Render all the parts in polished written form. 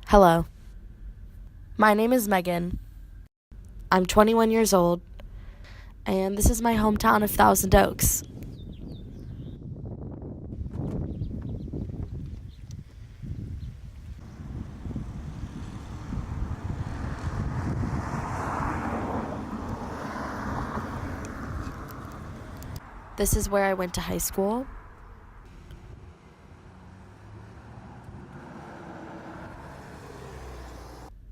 Hello. My name is Megan. I'm 21 years old, and this is my hometown of Thousand Oaks. This is where I went to high school.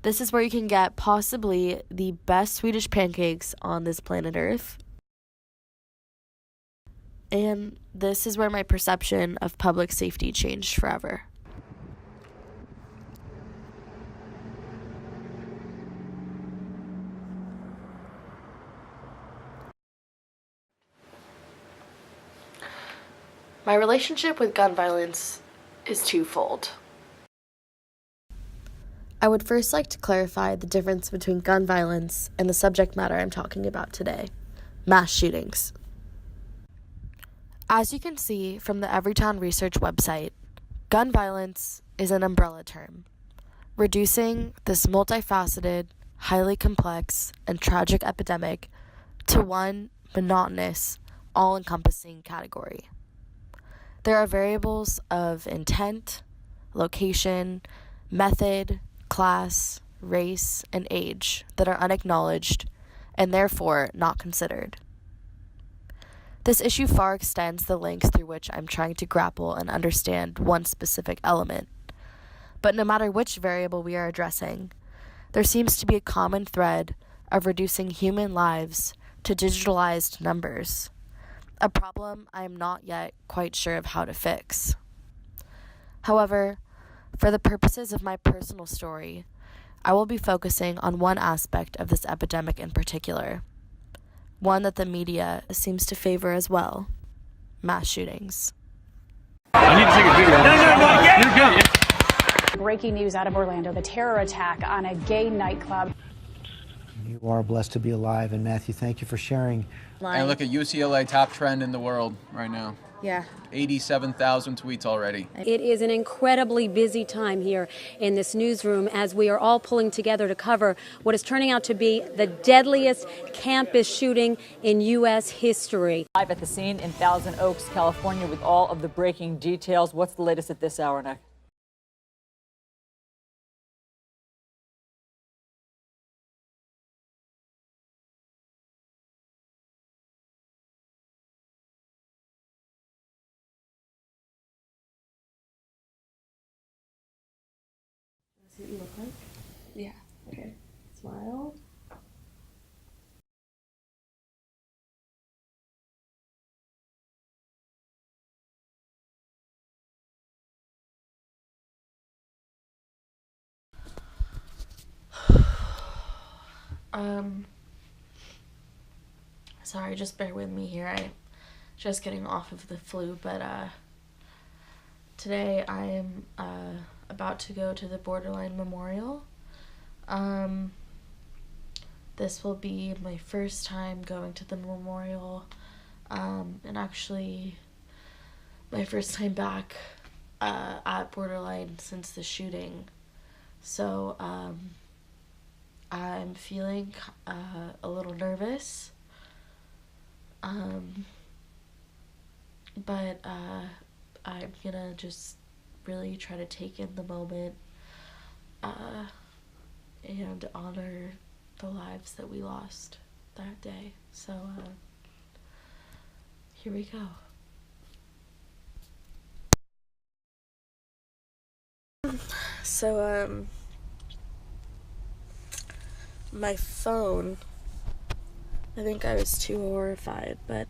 This is where you can get possibly the best Swedish pancakes on this planet Earth. And this is where my perception of public safety changed forever. My relationship with gun violence is twofold. I would first like to clarify the difference between gun violence and the subject matter I'm talking about today, mass shootings. As you can see from the Everytown Research website, gun violence is an umbrella term, reducing this multifaceted, highly complex, and tragic epidemic to one monotonous, all-encompassing category. There are variables of intent, location, method, class, race, and age that are unacknowledged and therefore not considered. This issue far extends the lengths through which I'm trying to grapple and understand one specific element. But no matter which variable we are addressing, there seems to be a common thread of reducing human lives to digitalized numbers, a problem I am not yet quite sure of how to fix. However, for the purposes of my personal story, I will be focusing on one aspect of this epidemic in particular, one that the media seems to favor as well: mass shootings. I need to take a video. No, you're good. Breaking news out of Orlando, the terror attack on a gay nightclub. You are blessed to be alive, and Matthew, thank you for sharing. And look at UCLA, top trend in the world right now. Yeah. 87,000 tweets already. It is an incredibly busy time here in this newsroom as we are all pulling together to cover what is turning out to be the deadliest campus shooting in U.S. history. Live at the scene in Thousand Oaks, California, with all of the breaking details. What's the latest at this hour, Nick? See what you look like? Yeah. Okay. Smile. Sorry, just bear with me here. I'm just getting off of the flu, but today I am about to go to the Borderline Memorial. This will be my first time going to the memorial, and actually my first time back at Borderline since the shooting. So I'm feeling a little nervous, but I'm gonna just really try to take in the moment and honor the lives that we lost that day. So here we go. So my phone, I think I was too horrified, but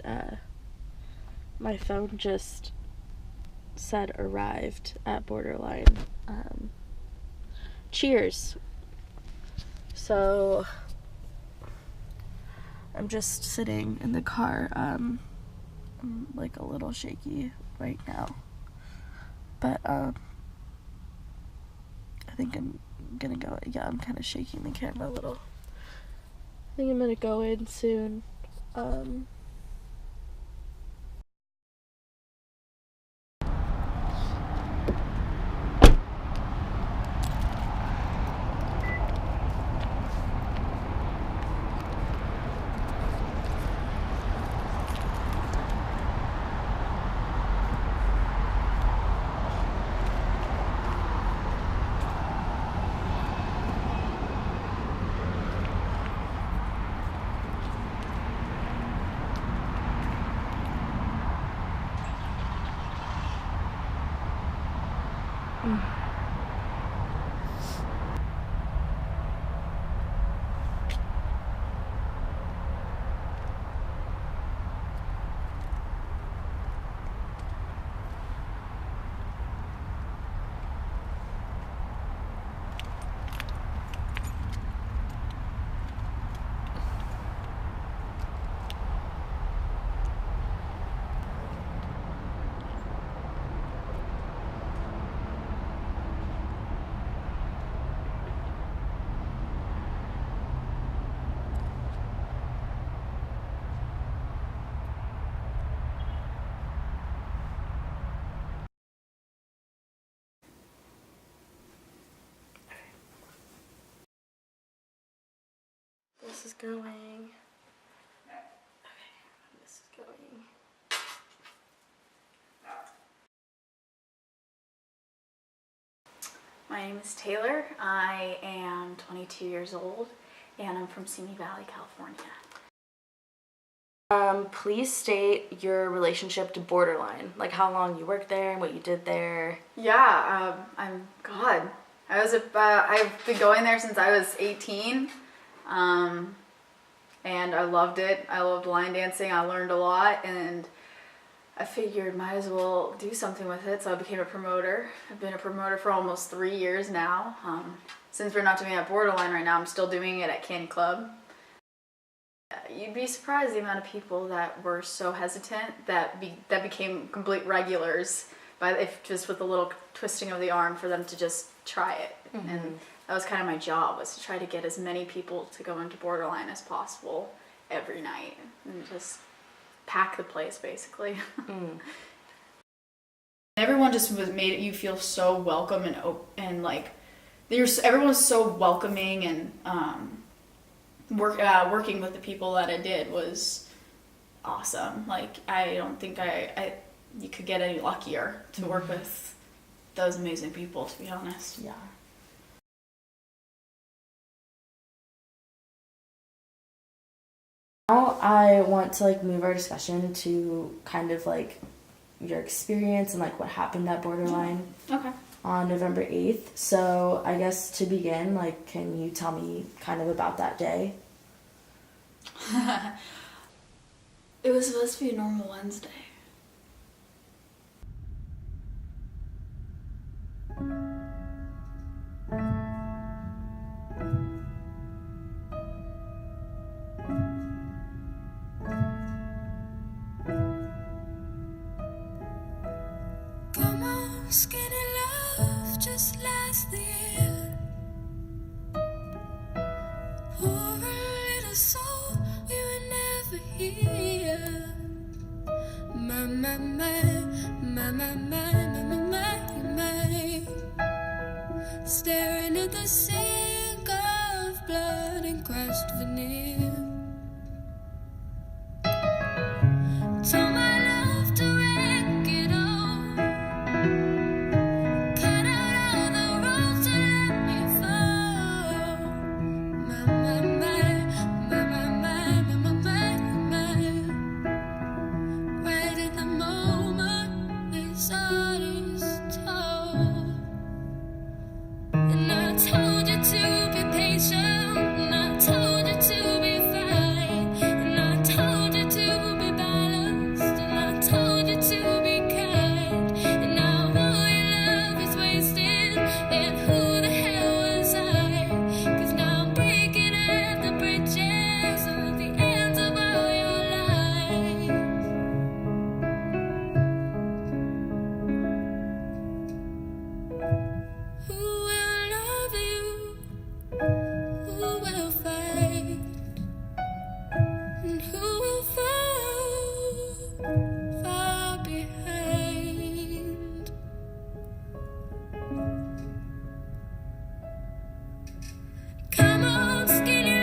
my phone just said arrived at Borderline. Cheers. So I'm just sitting in the car. I'm like a little shaky right now, but I think I'm gonna go. Yeah, I'm kind of shaking the camera a little. I think I'm gonna go in soon. is going. Okay, this is going. My name is Taylor. I am 22 years old and I'm from Simi Valley, California. Please state your relationship to Borderline, like how long you worked there and what you did there. Yeah, I've been going there since I was 18, and I loved it. I loved line dancing. I learned a lot, and I figured might as well do something with it, so I became a promoter. I've been a promoter for almost 3 years now. Since we're not doing it at Borderline right now, I'm still doing it at Candy Club. You'd be surprised the amount of people that were so hesitant that became complete regulars just with a little twisting of the arm for them to just try it. Mm-hmm. And that was kind of my job, was to try to get as many people to go into Borderline as possible every night and just pack the place basically. Mm. Everyone just made you feel so welcome and like everyone's so welcoming, and working with the people that I did was awesome. Like I don't think you could get any luckier to work with those amazing people, to be honest. Yeah. Now I want to like move our discussion to kind of like your experience and like what happened at Borderline. Okay. On November 8th. So I guess to begin, like, can you tell me kind of about that day? It was supposed to be a normal Wednesday. Come on, skinny love, just last the year. Poor little soul, we were never here. My, my, my, my, my, my, my, my, my. Staring at the sink of blood and crushed veneer. Told my love to wreck it all. Cut out all the roads to let me fall. My, my, my, my, my, my, my, my, my. Right at the moment this art is told. And I told you to be patient, and I told you to be fine, and I told you to be balanced, and I told you to be kind, and now all your love is wasted, and who the hell was I? 'Cause now I'm breaking at the bridges of the ends of all your lives. Who will love you? Who will fight? And who will fall far behind? Come on, skinny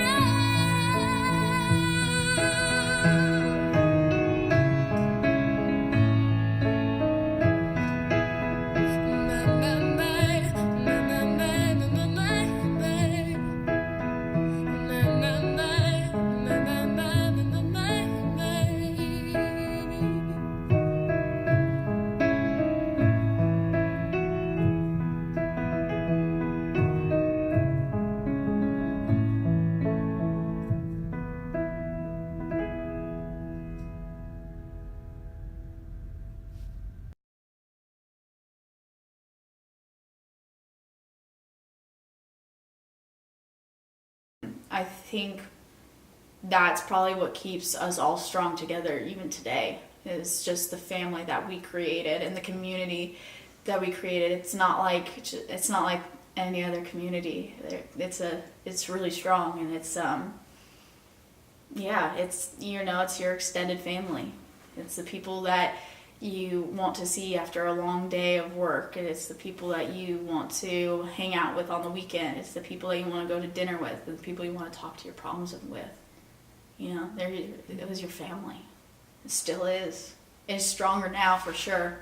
I think that's probably what keeps us all strong together even today, is just the family that we created and the community that we created. It's not like any other community. It's really strong, and it's it's your extended family. It's the people that you want to see after a long day of work. And it's the people that you want to hang out with on the weekend. It's the people that you want to go to dinner with, the people you want to talk to your problems with. You know, it was your family. It still is. It's stronger now for sure,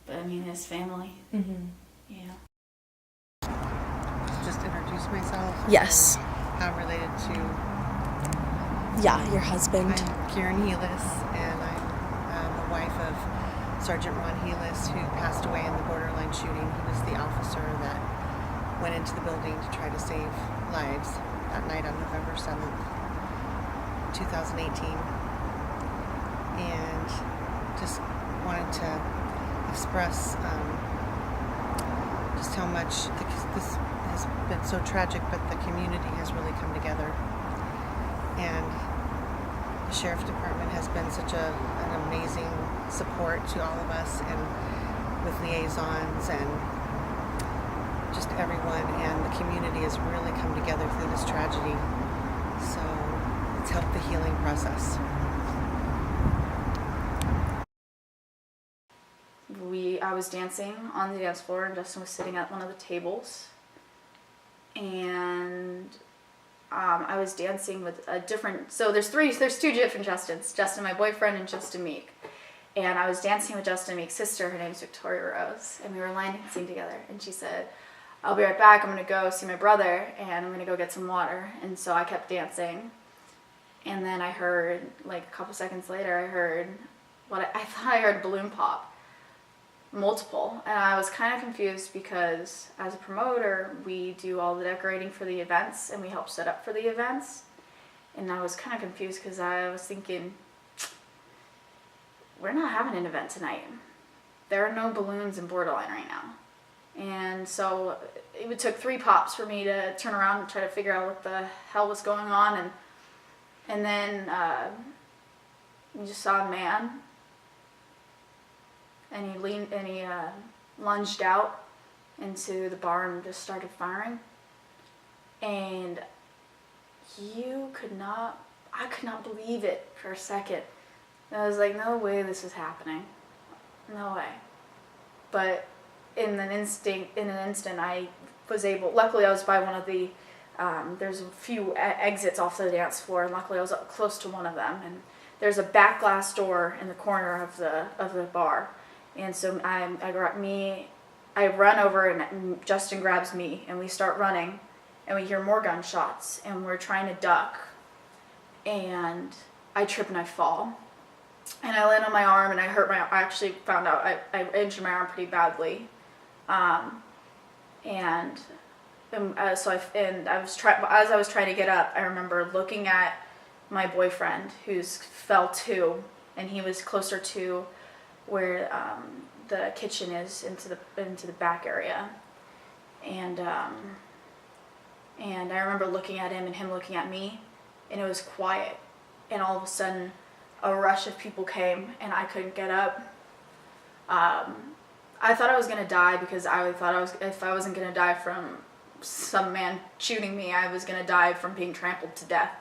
but I mean, it's family. Mm-hmm. Yeah. Just introduce myself. Yes. I'm related to. Yeah, your husband. I'm Karen Helis, and I'm the wife of Sergeant Ron Helis, who passed away in the borderline shooting. He was the officer that went into the building to try to save lives that night on November 7th, 2018. And just wanted to express just how much this has been so tragic, but the community has really come together. And the Sheriff's Department has been such an amazing support to all of us, and with liaisons and just everyone, and the community has really come together through this tragedy. So it's helped the healing process. I was dancing on the dance floor, and Justin was sitting at one of the tables, and I was dancing with a different, so there's two different Justins, Justin, my boyfriend, and Justin Meek. And I was dancing with Justin Meek's sister, her name's Victoria Rose, and we were line dancing together, and she said, I'll be right back, I'm gonna go see my brother, and I'm gonna go get some water. And so I kept dancing, and then I heard, like a couple seconds later, I heard I thought I heard a balloon pop. Multiple, and I was kind of confused because as a promoter we do all the decorating for the events and we help set up for the events, and I was kind of confused because I was thinking, we're not having an event tonight, there are no balloons in Borderline right now. And so it took 3 pops for me to turn around and try to figure out what the hell was going on, and then we just saw a man. And he lunged out into the bar and just started firing. And I could not believe it for a second. And I was like, no way this is happening. No way. But in an instant, I was able, luckily I was by one of the, there's a few exits off the dance floor, and luckily I was up close to one of them. And there's a back glass door in the corner of the bar. And so I run over, and Justin grabs me, and we start running, and we hear more gunshots, and we're trying to duck, and I trip and I fall, and I land on my arm, and I actually found out I injured my arm pretty badly, as I was trying to get up, I remember looking at my boyfriend, who's fell too, and he was closer to where the kitchen is, into the back area, and I remember looking at him and him looking at me, and it was quiet, and all of a sudden a rush of people came, and I couldn't get up. I thought I was gonna die, because if I wasn't gonna die from some man shooting me, I was gonna die from being trampled to death.